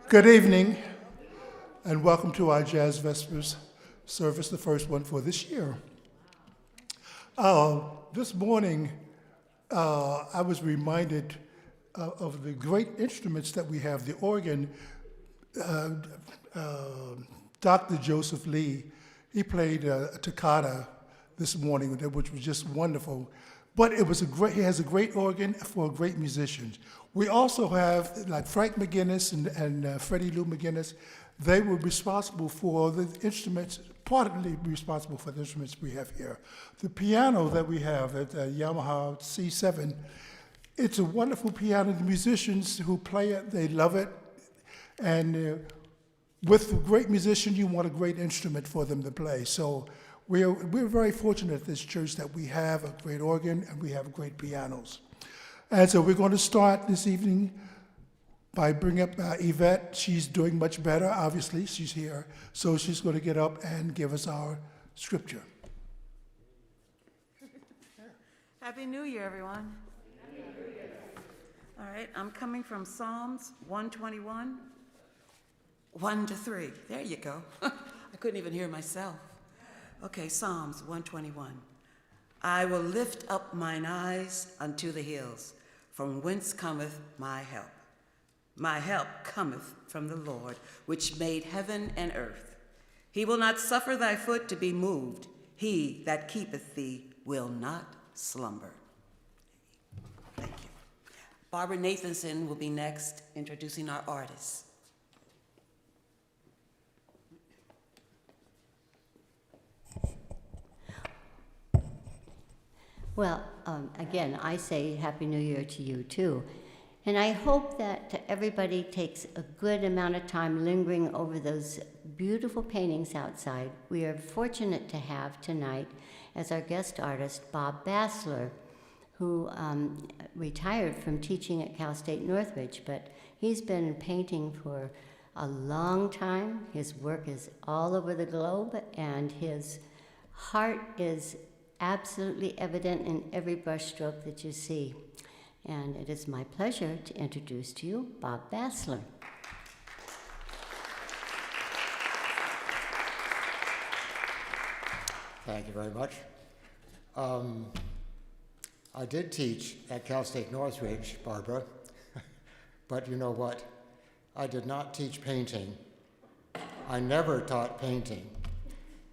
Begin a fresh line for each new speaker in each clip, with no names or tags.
Good evening, and welcome to our Jazz Vespers service, the first one for this year. This morning, I was reminded of the great instruments that we have. The organ, Dr. Joseph Lee, he played a toccata this morning, which was just wonderful. But he has a great organ for great musicians. We also have, like Frank McGinnis and Freddie Lou McGinnis, they were responsible for the instruments, partly responsible for the instruments we have here. The piano that we have at Yamaha C7, it's a wonderful piano. The musicians who play it, they love it. And with a great musician, you want a great instrument for them to play. So we're very fortunate at this church that we have a great organ and we have great pianos. And so we're going to start this evening by bringing up Yvette. She's doing much better, obviously, she's here. So she's going to get up and give us our scripture.
Happy New Year, everyone. Happy New Year. All right, I'm coming from Psalms 121, 1-3. There you go. I couldn't even hear myself. Okay, Psalms 121. I will lift up mine eyes unto the hills, from whence cometh my help. My help cometh from the Lord, which made heaven and earth. He will not suffer thy foot to be moved. He that keepeth thee will not slumber. Thank you. Barbara Nathanson will be next, introducing our artists.
Well, again, I say Happy New Year to you too. And I hope that everybody takes a good amount of time lingering over those beautiful paintings outside. We are fortunate to have tonight as our guest artist Bob Bassler, who retired from teaching at Cal State Northridge, but he's been painting for a long time. His work is all over the globe, and his heart is absolutely evident in every brushstroke that you see. And it is my pleasure to introduce to you Bob Bassler.
Thank you very much. I did teach at Cal State Northridge, Barbara, but you know what? I did not teach painting. I never taught painting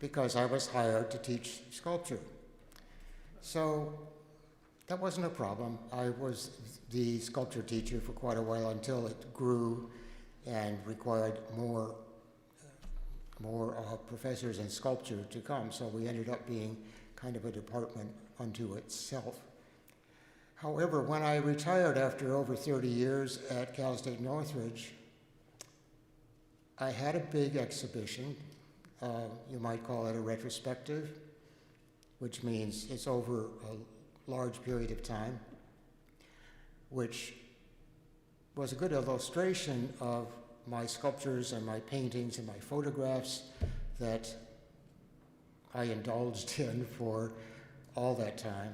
because I was hired to teach sculpture. So that wasn't a problem. I was the sculpture teacher for quite a while until it grew and required more professors in sculpture to come. So we ended up being kind of a department unto itself. However, when I retired after over 30 years at Cal State Northridge, I had a big exhibition. You might call it a retrospective, which means it's over a large period of time, which was a good illustration of my sculptures and my paintings and my photographs that I indulged in for all that time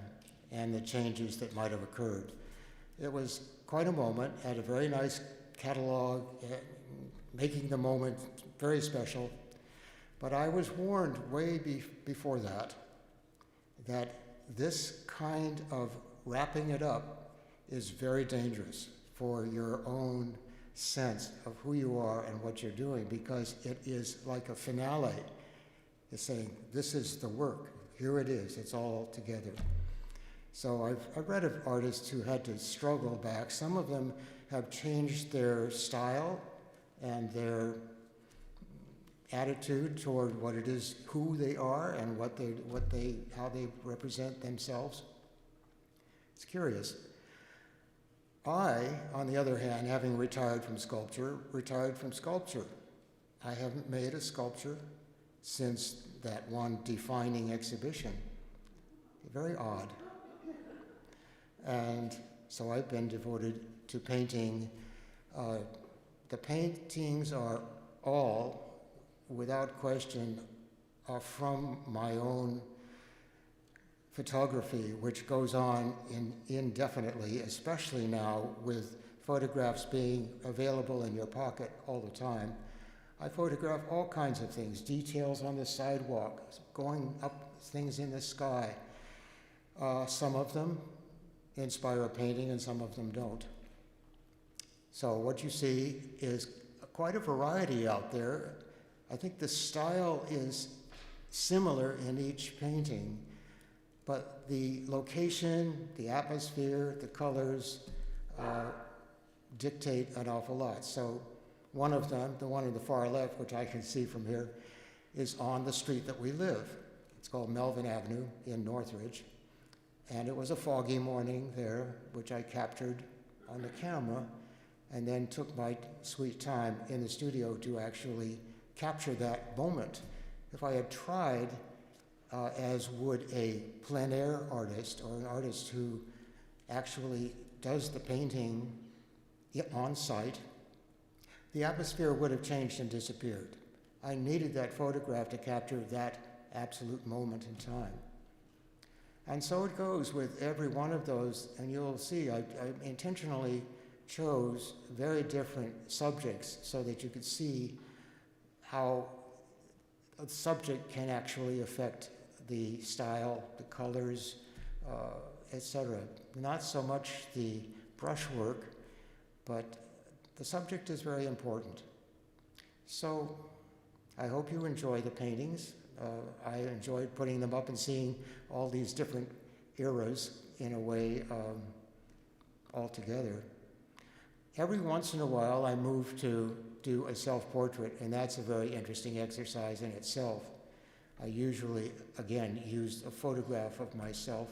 and the changes that might have occurred. It was quite a moment, had a very nice catalog, making the moment very special, but I was warned way before that this kind of wrapping it up is very dangerous for your own sense of who you are and what you're doing, because it is like a finale. It's saying, this is the work, here it is, it's all together. So I've read of artists who had to struggle back. Some of them have changed their style and their attitude toward what it is, who they are, and how they represent themselves. It's curious. I, on the other hand, having retired from sculpture. I haven't made a sculpture since that one defining exhibition. Very odd. And so I've been devoted to painting. The paintings are all, without question, are from my own photography, which goes on indefinitely, especially now with photographs being available in your pocket all the time, I photograph all kinds of things, details on the sidewalk, going up things in the sky. Some of them inspire a painting and some of them don't. So what you see is quite a variety out there. I think the style is similar in each painting, but the location, the atmosphere, the colors dictate an awful lot. So one of them, the one on the far left, which I can see from here, is on the street that we live. It's called Melvin Avenue in Northridge. And it was a foggy morning there, which I captured on the camera, and then took my sweet time in the studio to actually capture that moment. If I had tried, as would a plein air artist or an artist who actually does the painting on site, the atmosphere would have changed and disappeared. I needed that photograph to capture that absolute moment in time. And so it goes with every one of those, and you'll see I intentionally chose very different subjects so that you could see how a subject can actually affect the style, the colors, etc. Not so much the brushwork, but the subject is very important. So I hope you enjoy the paintings. I enjoyed putting them up and seeing all these different eras in a way all together. Every once in a while I move to do a self-portrait, and that's a very interesting exercise in itself. I usually, again, use a photograph of myself,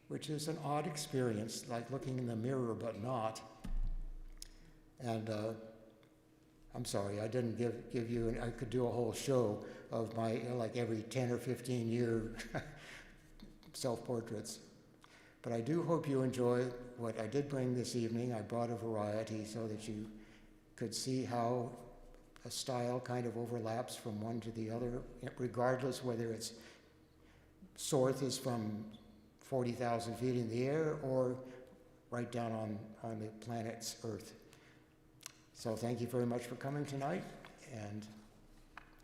which is an odd experience, like looking in the mirror but not. And I'm sorry, I didn't give you, I could do a whole show of my, like every 10 or 15 year self-portraits. But I do hope you enjoy what I did bring this evening. I brought a variety so that you could see how a style kind of overlaps from one to the other, regardless whether it's Sorth is from 40,000 feet in the air or right down on the planet's Earth. So thank you very much for coming tonight, and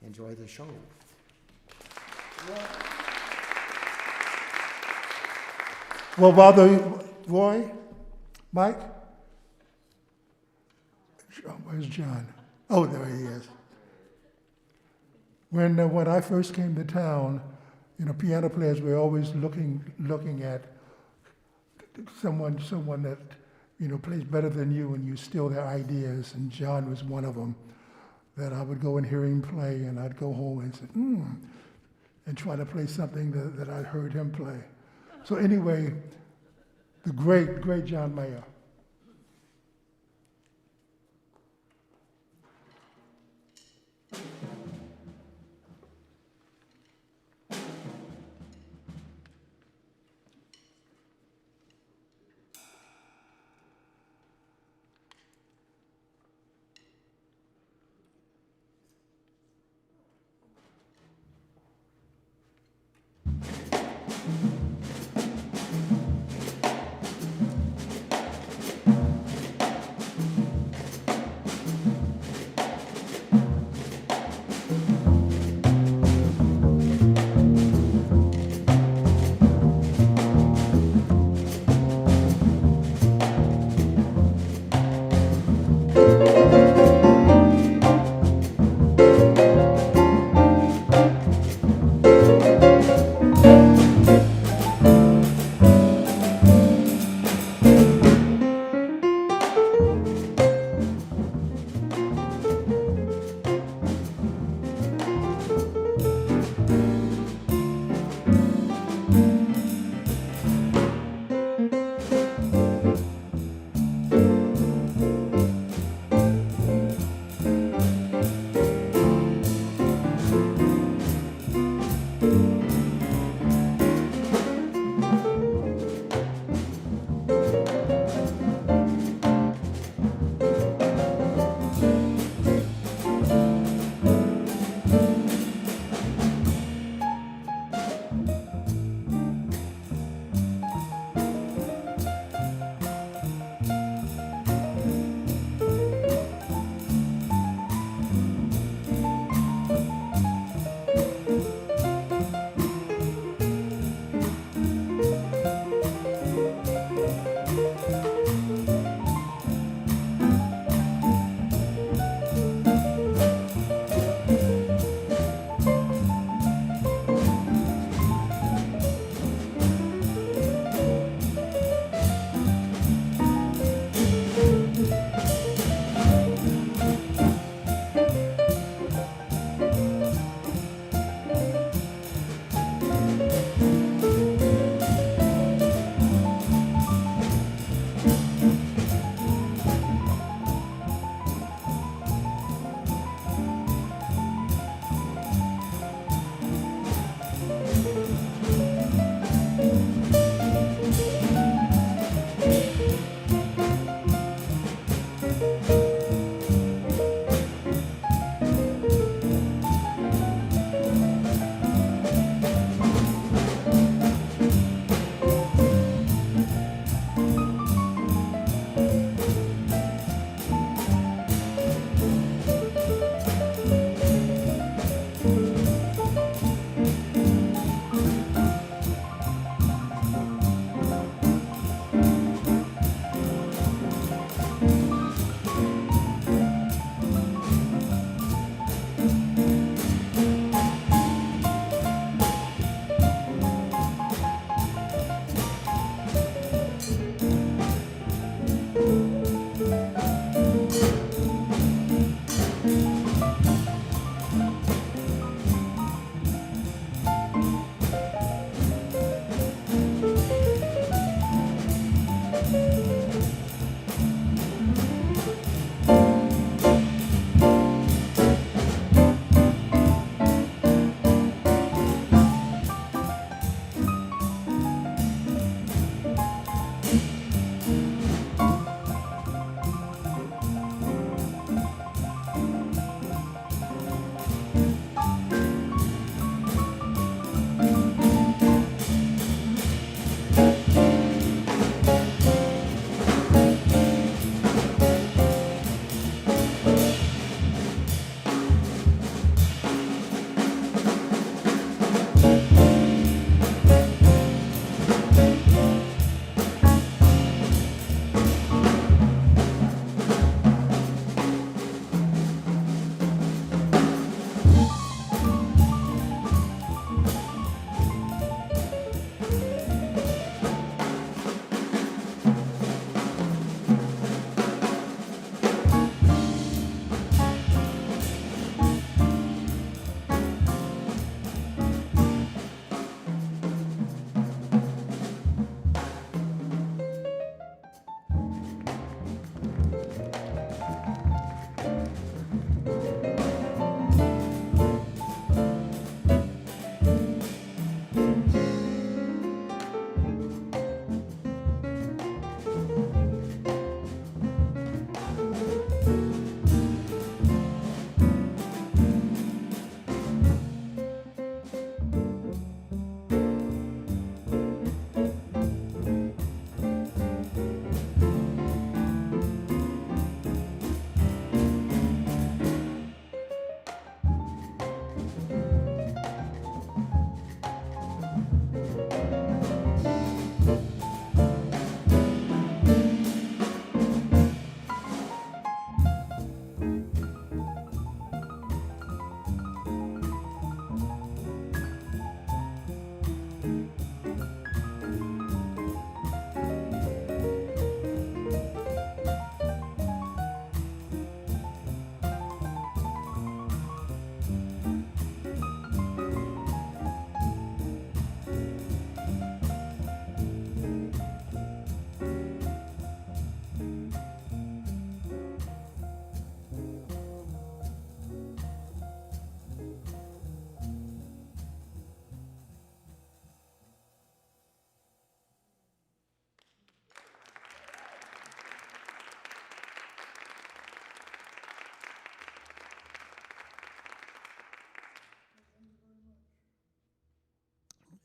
enjoy the show.
Well, while Roy, Mike, where's John? Oh, there he is. When I first came to town, piano players were always looking at someone that plays better than you, and you steal their ideas. And John was one of them. That I would go and hear him play, and I'd go home and say, and try to play something that I'd heard him play. So anyway, the great John Mayer.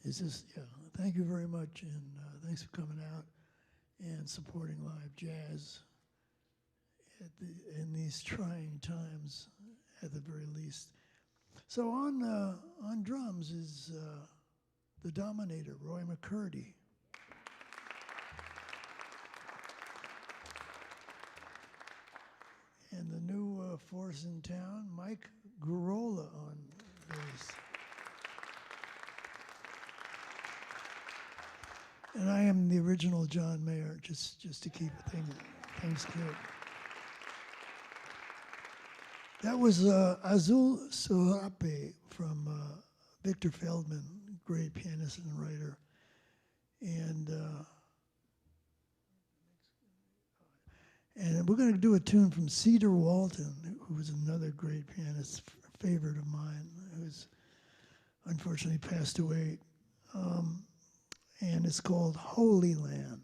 It's just, yeah, thank you very much, and thanks for coming out and supporting live jazz in these trying times, at the very least. So on drums is the Dominator, Roy McCurdy. And the new force in town, Mike Garola on bass. And I am the original John Mayer, just to keep things clear. That was Azul Surape from Victor Feldman, great pianist and writer. And we're going to do a tune from Cedar Walton, who was another great pianist, favorite of mine, who's unfortunately passed away. And it's called Holy Land.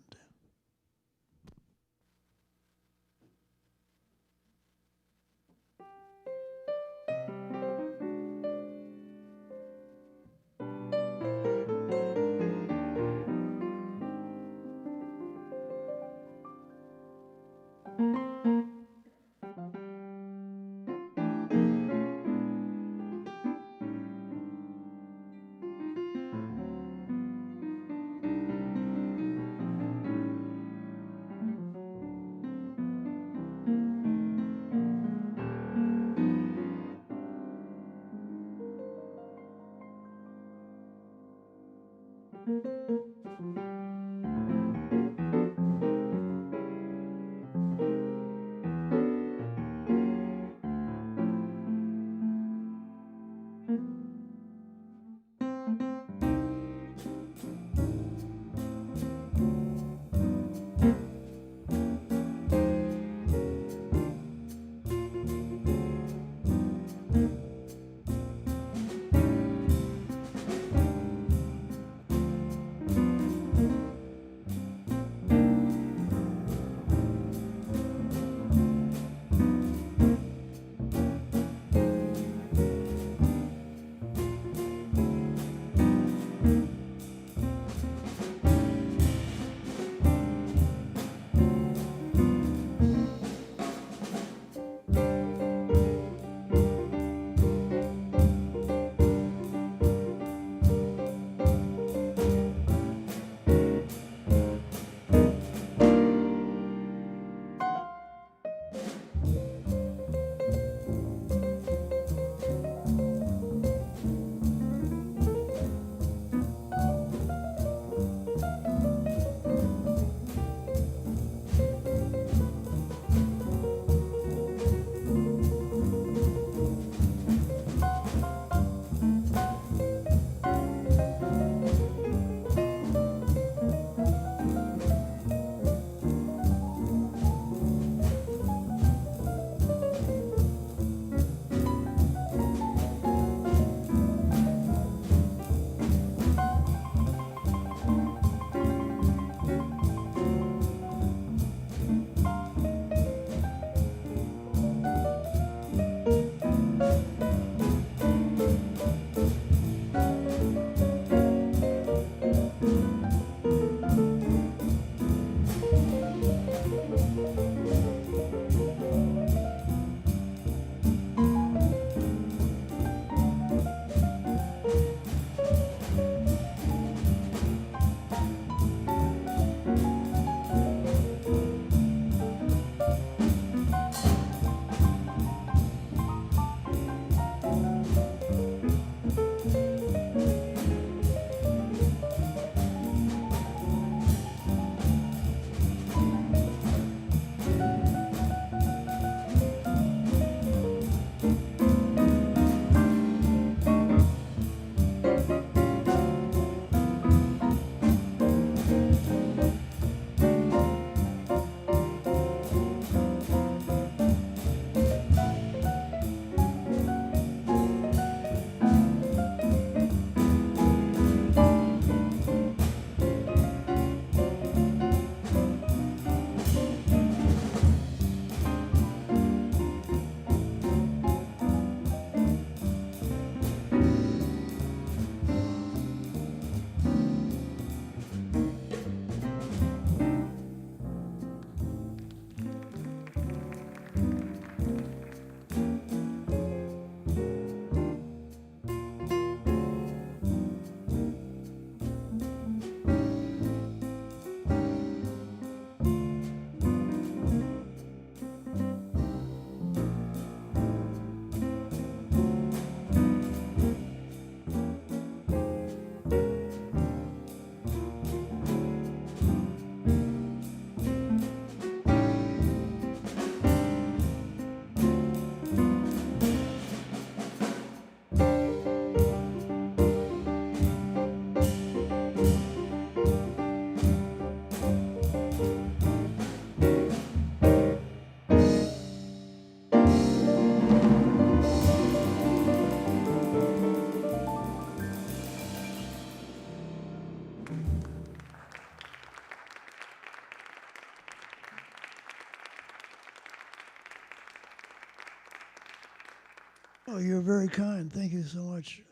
Oh, you're very kind. Thank you so much.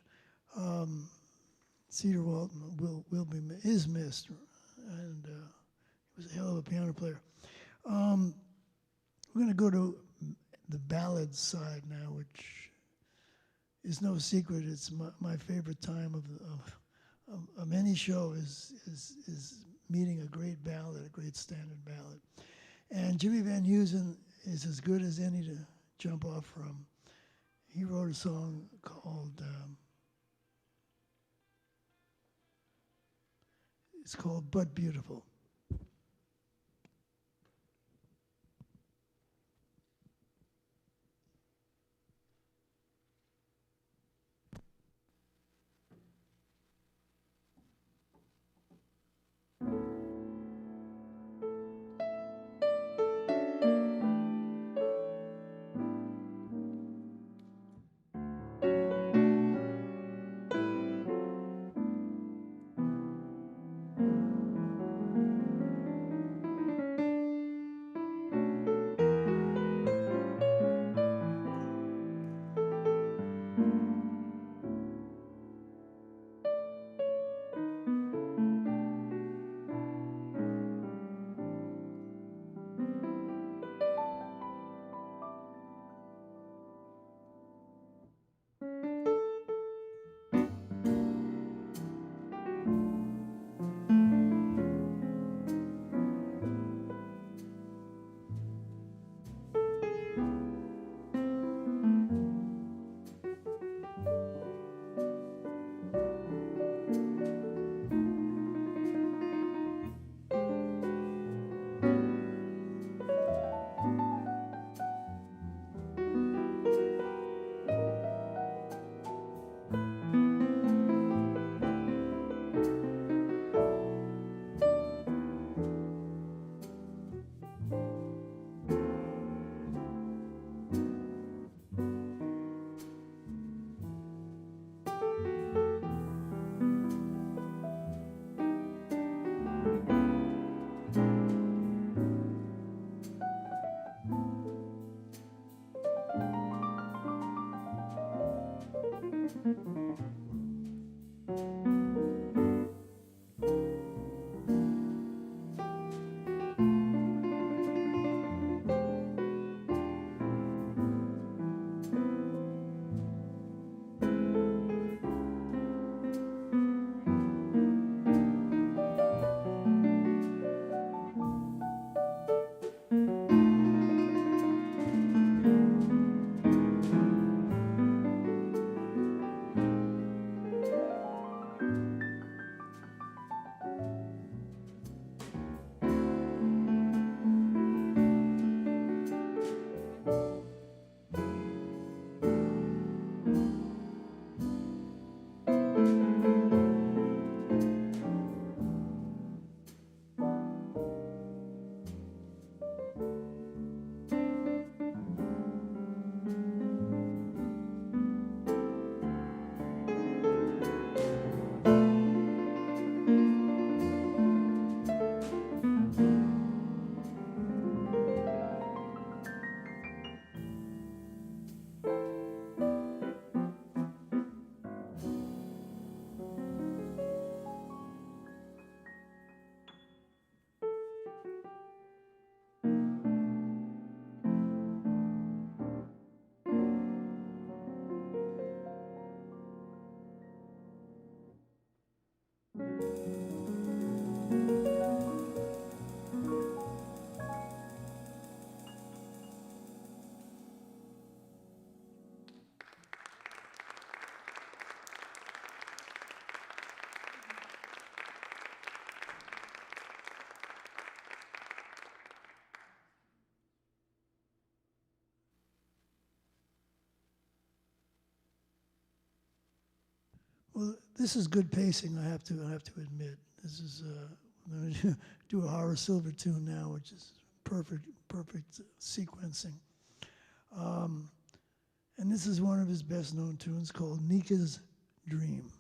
Cedar Walton is missed, and he was a hell of a piano player. We're going to go to the ballad side now, which is no secret. It's my favorite time of any show is meeting a great ballad, a great standard ballad. And Jimmy Van Heusen is as good as any to jump off from. He wrote a song it's called But Beautiful. Well, this is good pacing. I have to admit. This is I'm going to do a Horace Silver tune now, which is perfect sequencing. And this is one of his best-known tunes called Nika's Dream.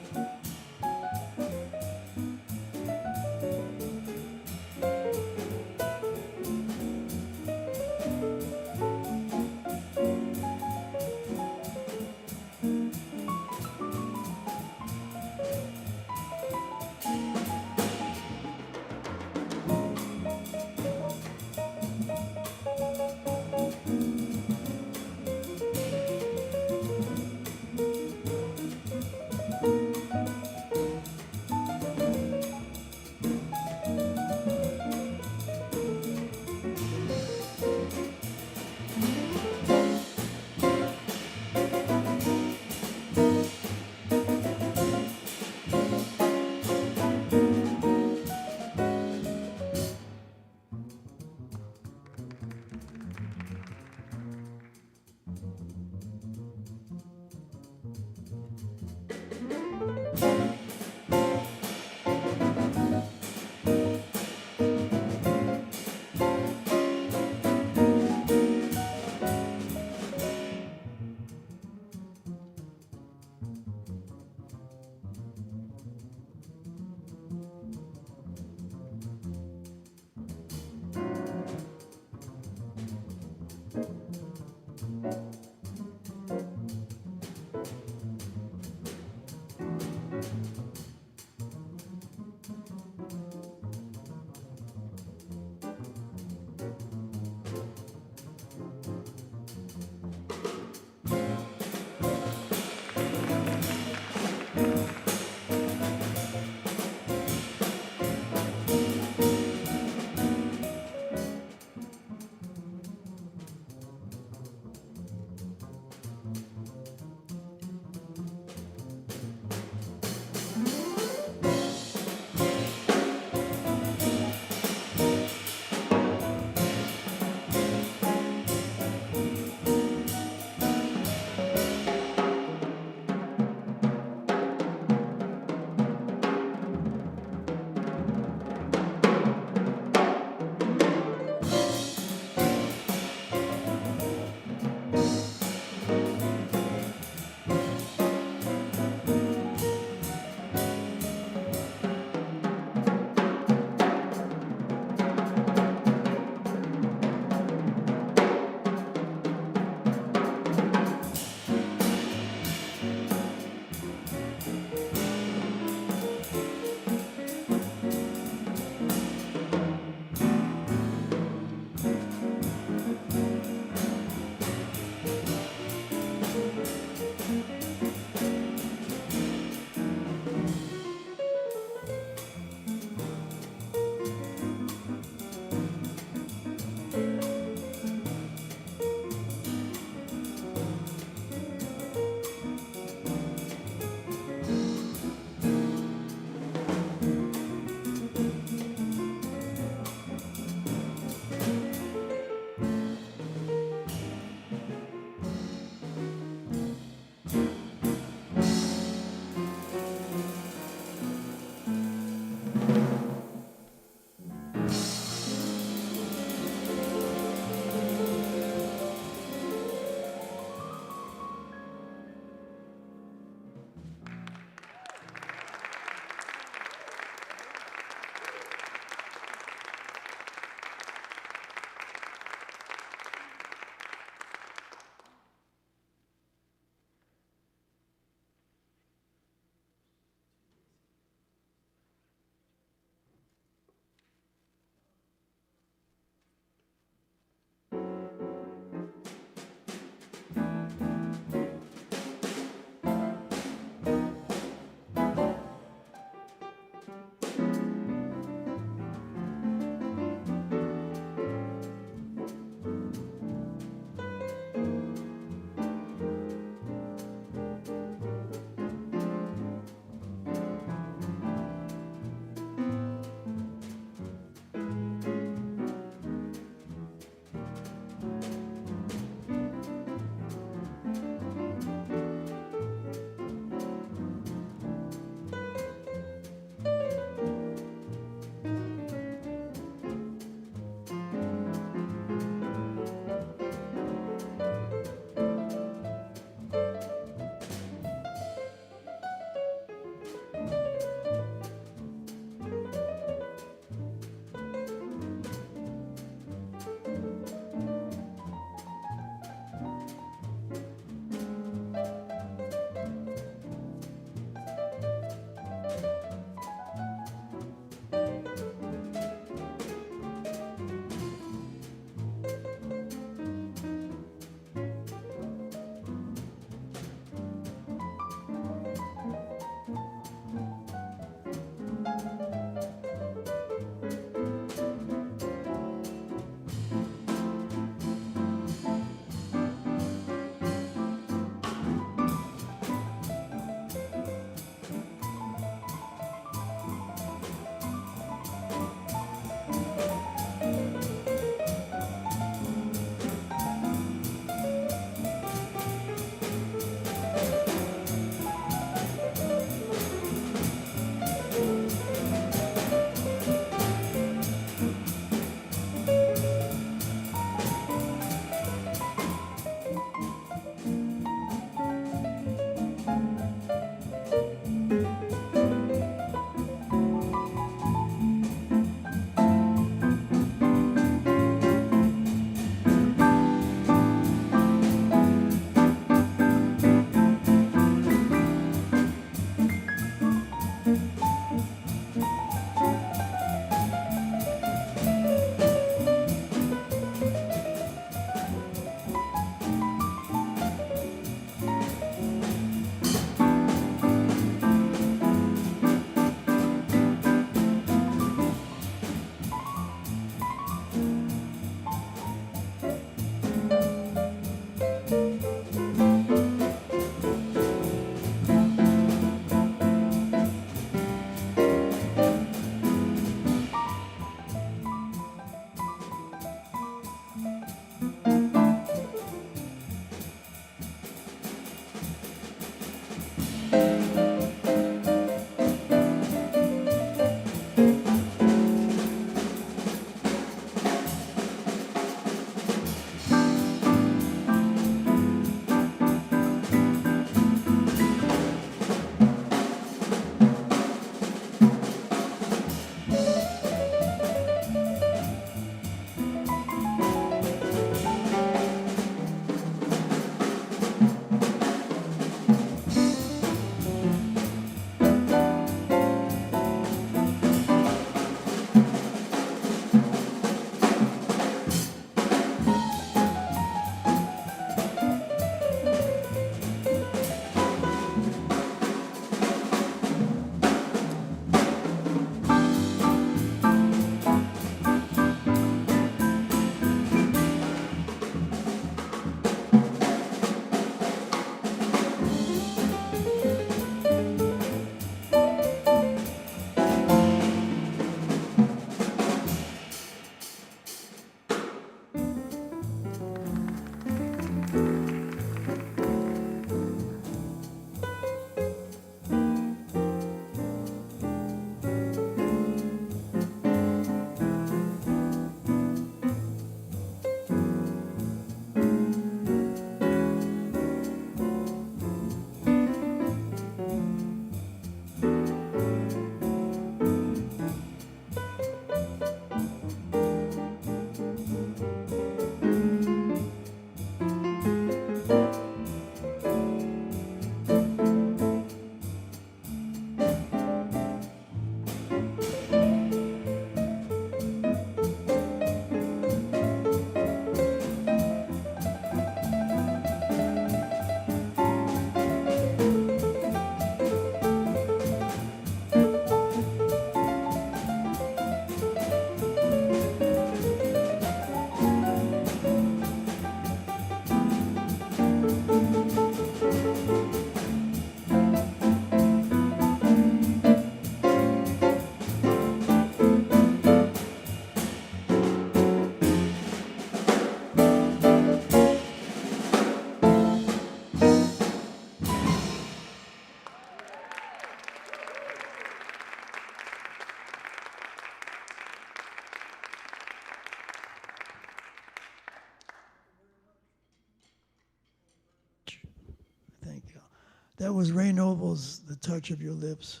That was Ray Noble's "The Touch of Your Lips,"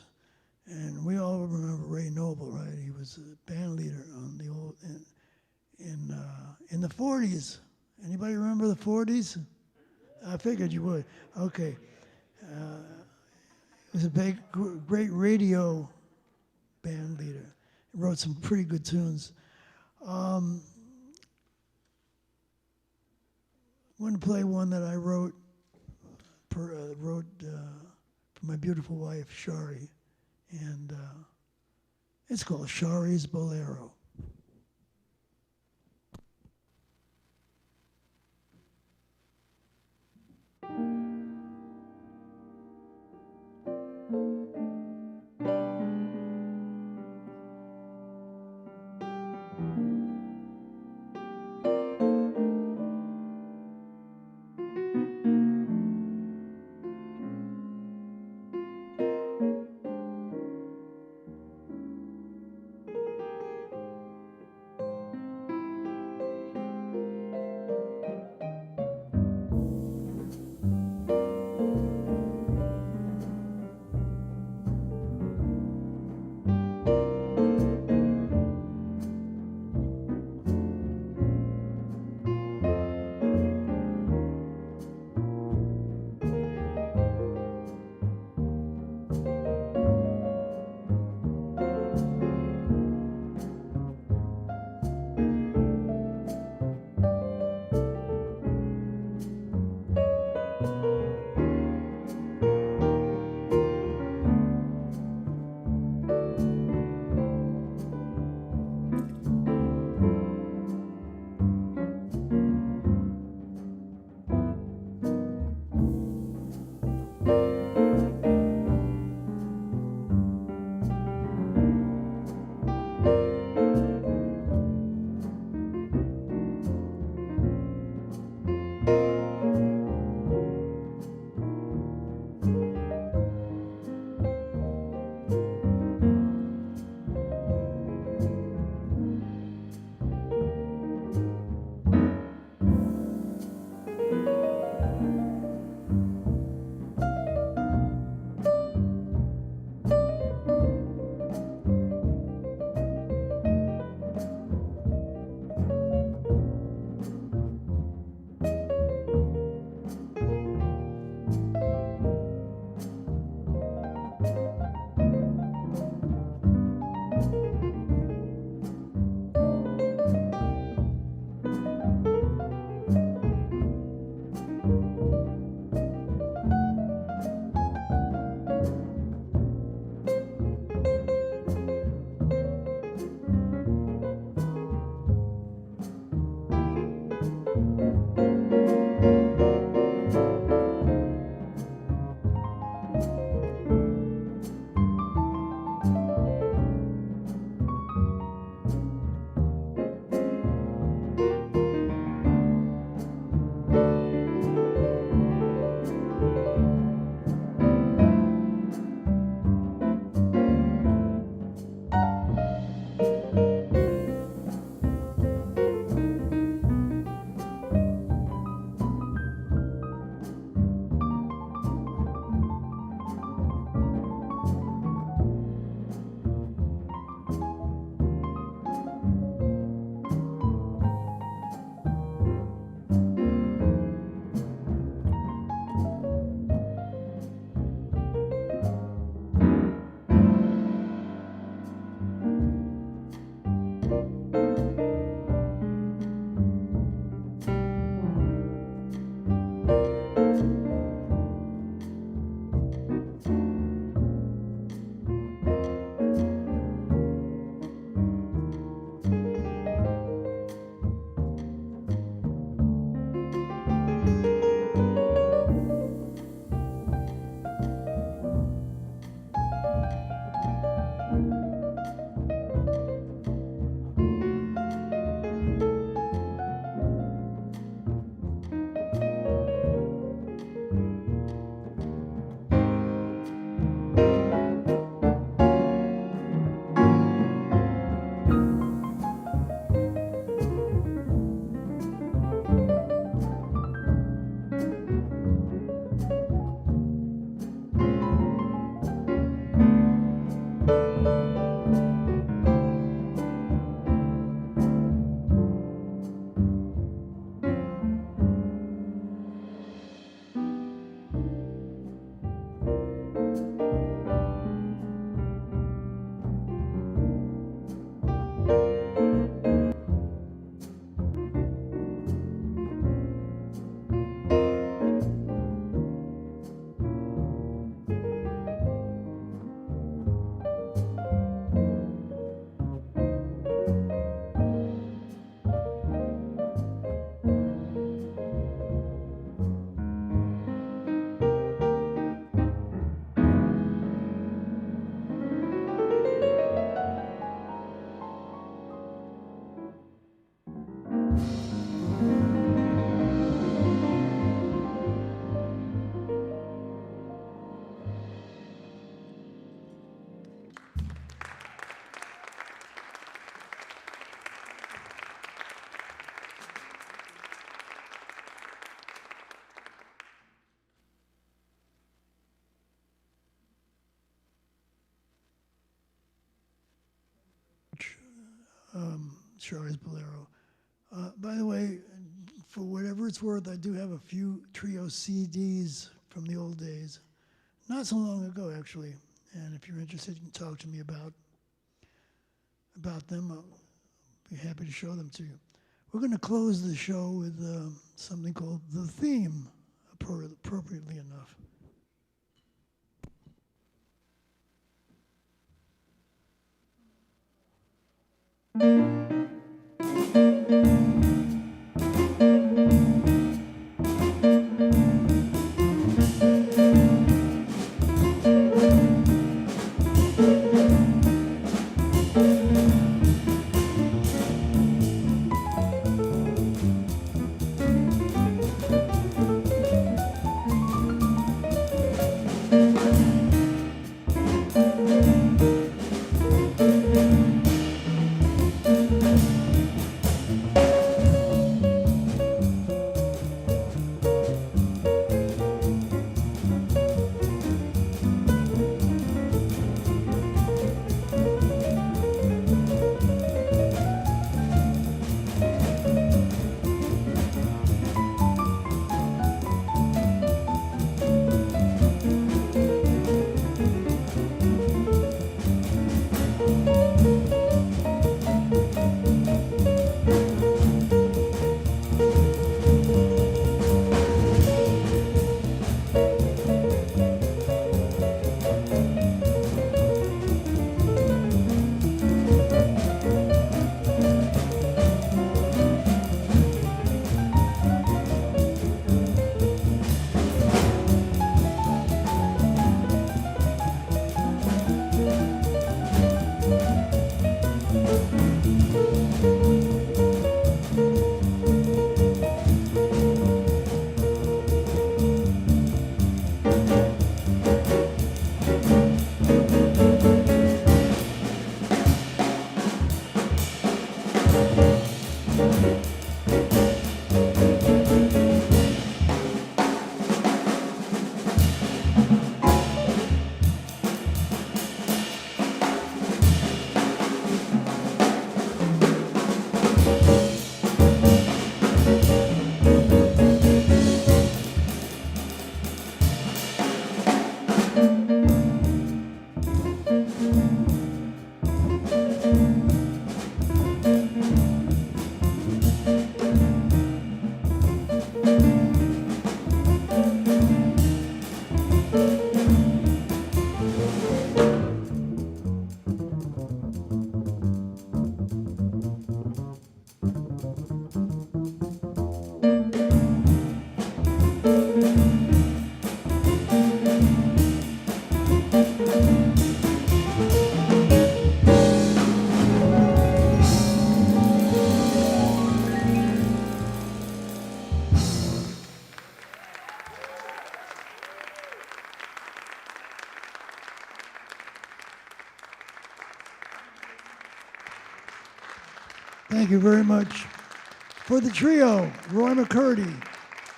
and we all remember Ray Noble, right? He was a band leader on the old in the '40s. Anybody remember the '40s? I figured you would. Okay, he was a great radio band leader. He wrote some pretty good tunes. I'm going to play one that I wrote for my beautiful wife, Shari, and it's called Charis Bolero. Charis Bolero. By the way, for whatever it's worth, I do have a few trio CDs from the old days, not so long ago actually. And if you're interested, you can talk to me about them. I'll be happy to show them to you. We're going to close the show with something called The Theme, appropriately enough. Thank you very much. For the trio, Roy McCurdy,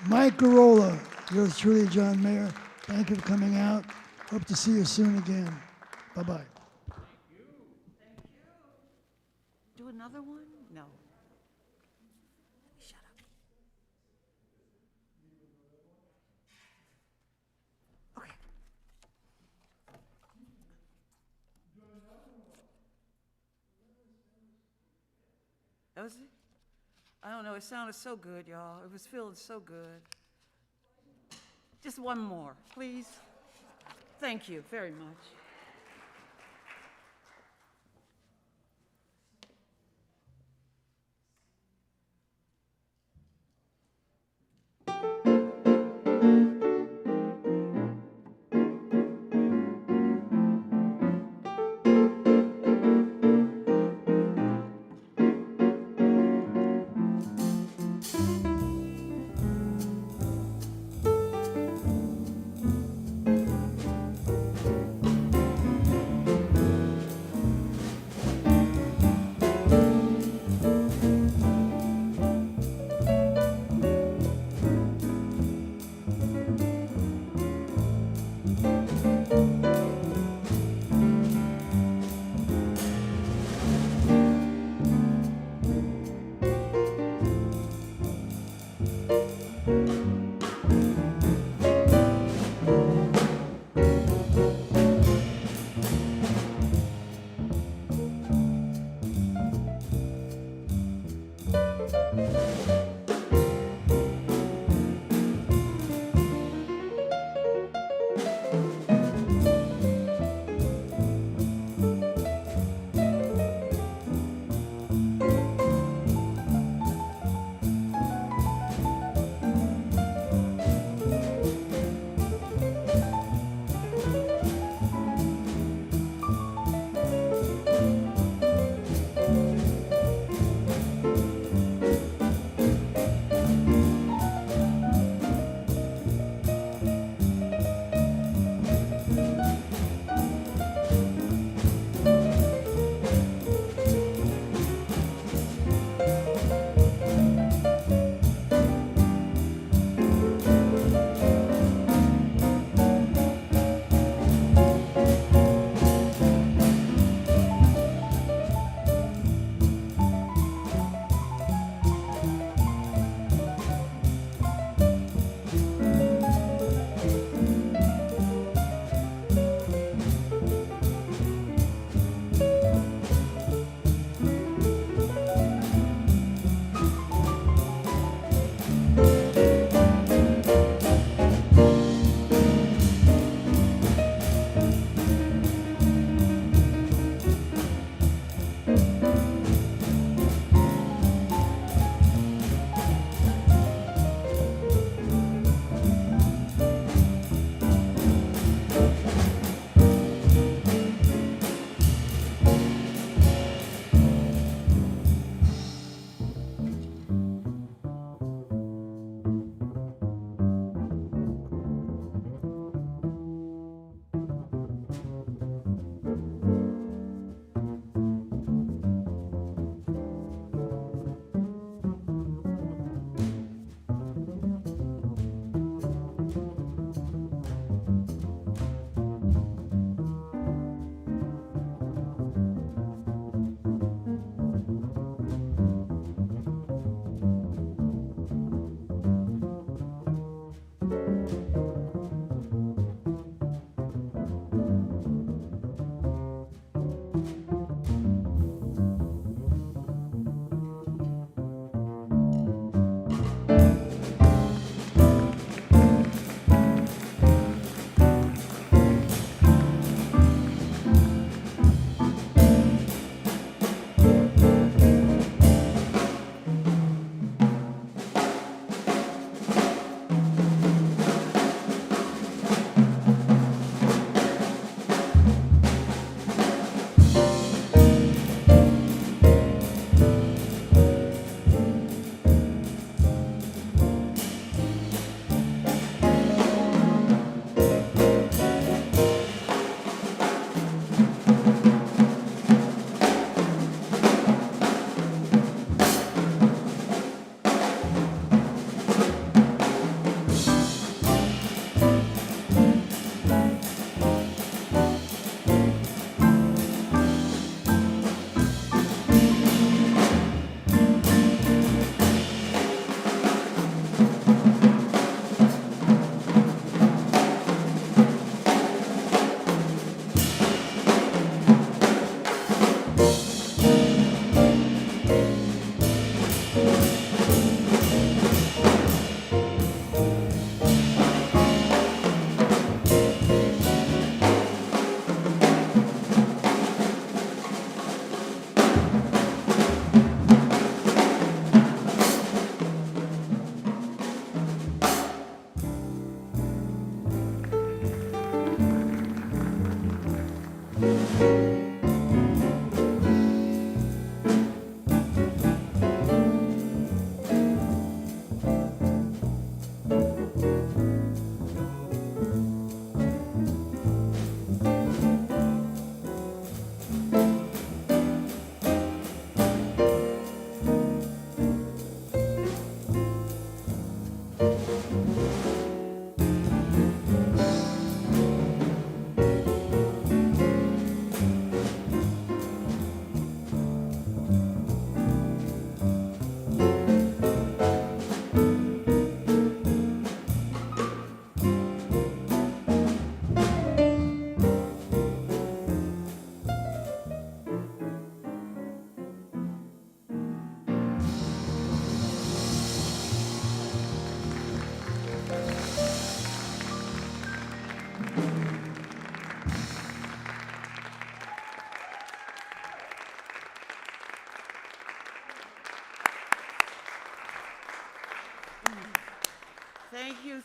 Mike Garola, yours truly, John Mayer. Thank you for coming out. Hope to see you soon again. Bye-bye.
Do another one? No. Shut up. Okay. That was it? I don't know. It sounded so good, y'all. It was feeling so good. Just one more, please. Thank you very much.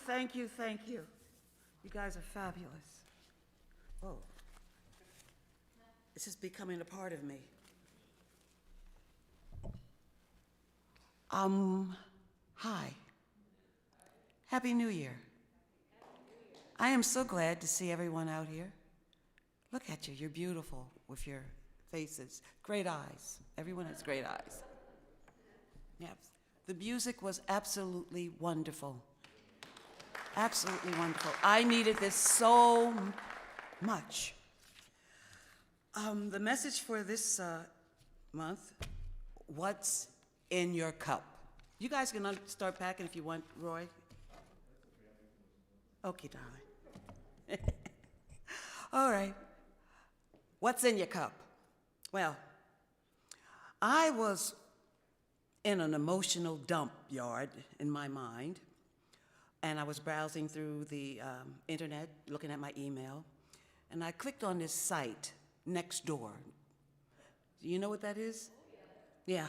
thank you, thank you. You guys are fabulous. Oh, this is becoming a part of me. Hi. Happy New Year. I am so glad to see everyone out here. Look at you, you're beautiful with your faces. Great eyes. Everyone has great eyes. Yes. The music was absolutely wonderful. Absolutely wonderful. I needed this so much. The message for this month, what's in your cup? You guys can start packing if you want, Roy. Okay, darling. All right. What's in your cup? Well, I was in an emotional dump yard in my mind, and I was browsing through the internet, looking at my email, and I clicked on this site, Nextdoor. Do you know what that is? Yeah.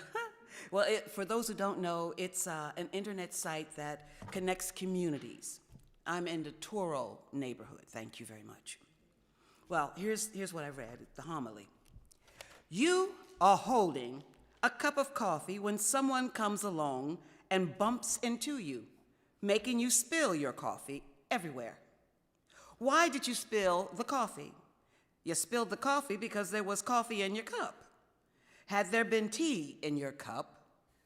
Well, for those who don't know, it's an internet site that connects communities. I'm in the Toro neighborhood. Thank you very much. Well, here's what I read, the homily. You are holding a cup of coffee when someone comes along and bumps into you, making you spill your coffee everywhere. Why did you spill the coffee? You spilled the coffee because there was coffee in your cup. Had there been tea in your cup,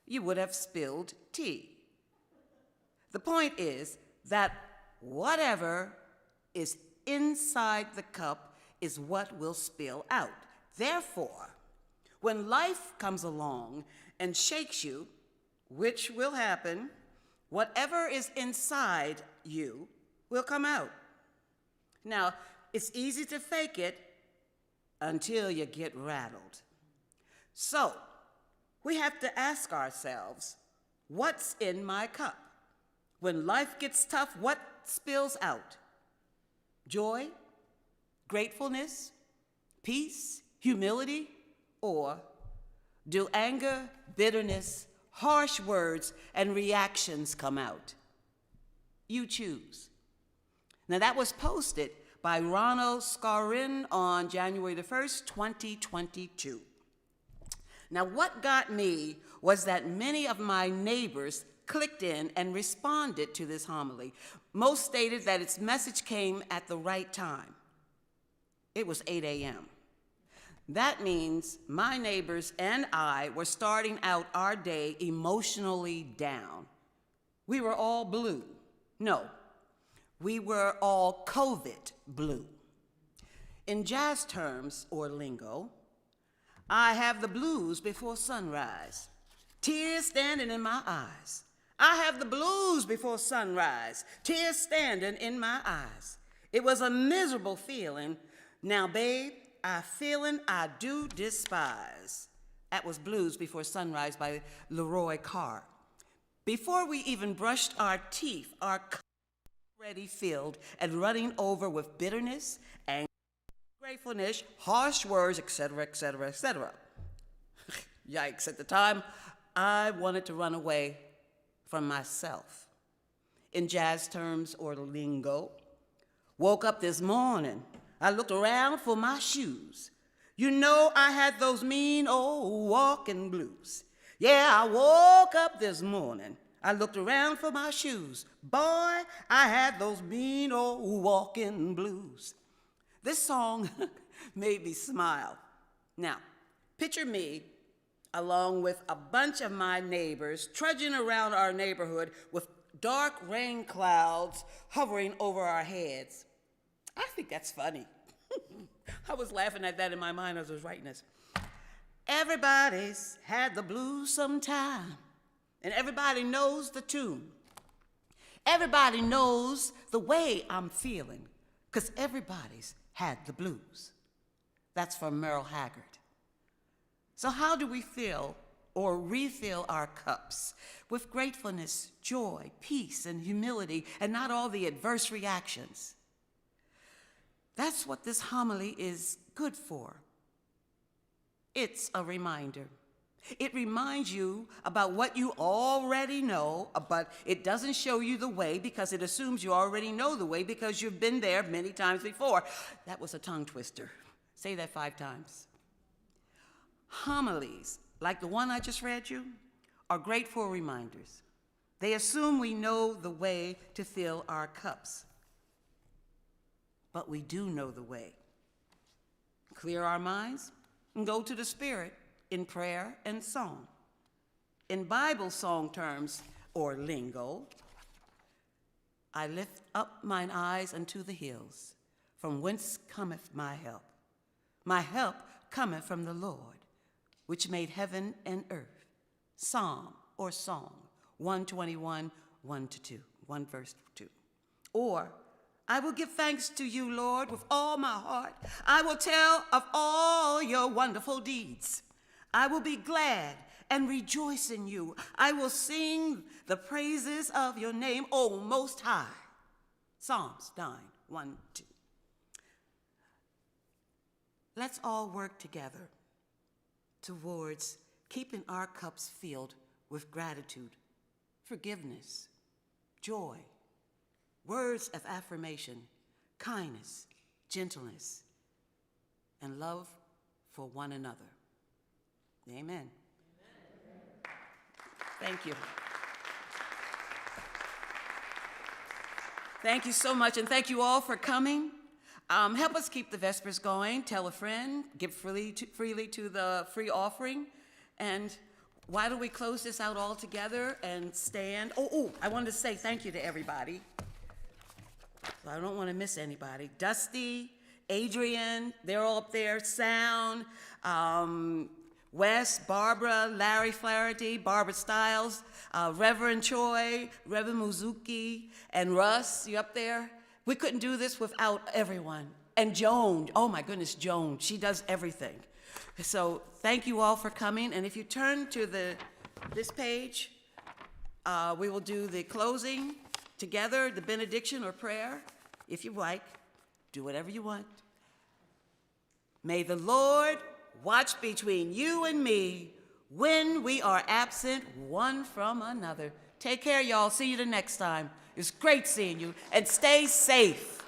you would have spilled tea. The point is that whatever is inside the cup is what will spill out. Therefore, when life comes along and shakes you, which will happen, whatever is inside you will come out. Now, it's easy to fake it until you get rattled. So, we have to ask ourselves, what's in my cup? When life gets tough, what spills out? Joy, gratefulness, peace, humility, or do anger, bitterness, harsh words, and reactions come out? You choose. Now that was posted by Ronald Scarin on January the 1st, 2022. Now what got me was that many of my neighbors clicked in and responded to this homily. Most stated that its message came at the right time. It was 8 a.m. That means my neighbors and I were starting out our day emotionally down. We were all blue. No, we were all COVID blue. In jazz terms or lingo, I have the blues before sunrise, tears standing in my eyes. I have the blues before sunrise, tears standing in my eyes. It was a miserable feeling. Now, babe, I feeling I do despise. That was Blues Before Sunrise by Leroy Carr. Before we even brushed our teeth, our cup was already filled and running over with bitterness, anger, gratefulness, harsh words, etc., etc., etc. Yikes, at the time, I wanted to run away from myself. In jazz terms or lingo, woke up this morning, I looked around for my shoes. You know I had those mean old walking blues. Yeah, I woke up this morning, I looked around for my shoes. Boy, I had those mean old walking blues. This song made me smile. Now, picture me along with a bunch of my neighbors trudging around our neighborhood with dark rain clouds hovering over our heads. I think that's funny. I was laughing at that in my mind as I was writing this. Everybody's had the blues sometime, and everybody knows the tune. Everybody knows the way I'm feeling, because everybody's had the blues. That's from Merle Haggard. So how do we fill or refill our cups with gratefulness, joy, peace, and humility, and not all the adverse reactions? That's what this homily is good for. It's a reminder. It reminds you about what you already know, but it doesn't show you the way because it assumes you already know the way because you've been there many times before. That was a tongue twister. Say that 5 times. Homilies, like the one I just read you, are great for reminders. They assume we know the way to fill our cups. But we do know the way. Clear our minds and go to the Spirit in prayer and song. In Bible song terms, or lingo, I lift up mine eyes unto the hills, from whence cometh my help. My help cometh from the Lord, which made heaven and earth. Psalm or song, 121, 1-2, 1 verse 2. Or, I will give thanks to you, Lord, with all my heart. I will tell of all your wonderful deeds. I will be glad and rejoice in you. I will sing the praises of your name, O Most High. Psalms 9, 1, 2. Let's all work together towards keeping our cups filled with gratitude, forgiveness, joy, words of affirmation, kindness, gentleness, and love for one another. Amen. Thank you. Thank you so much, and thank you all for coming. Help us keep the Vespers going. Tell a friend. Give freely to the free offering. And why don't we close this out all together and stand? I wanted to say thank you to everybody. So I don't want to miss anybody. Dusty, Adrian, they're all up there. Sound, Wes, Barbara, Larry Flaherty, Barbara Stiles, Reverend Choi, Reverend Muzuki, and Russ, you up there? We couldn't do this without everyone. And Joan, oh my goodness, Joan, she does everything. So thank you all for coming. And if you turn to this page, we will do the closing together, the benediction or prayer, if you like. Do whatever you want. May the Lord watch between you and me when we are absent one from another. Take care, y'all. See you the next time. It's great seeing you. And stay safe.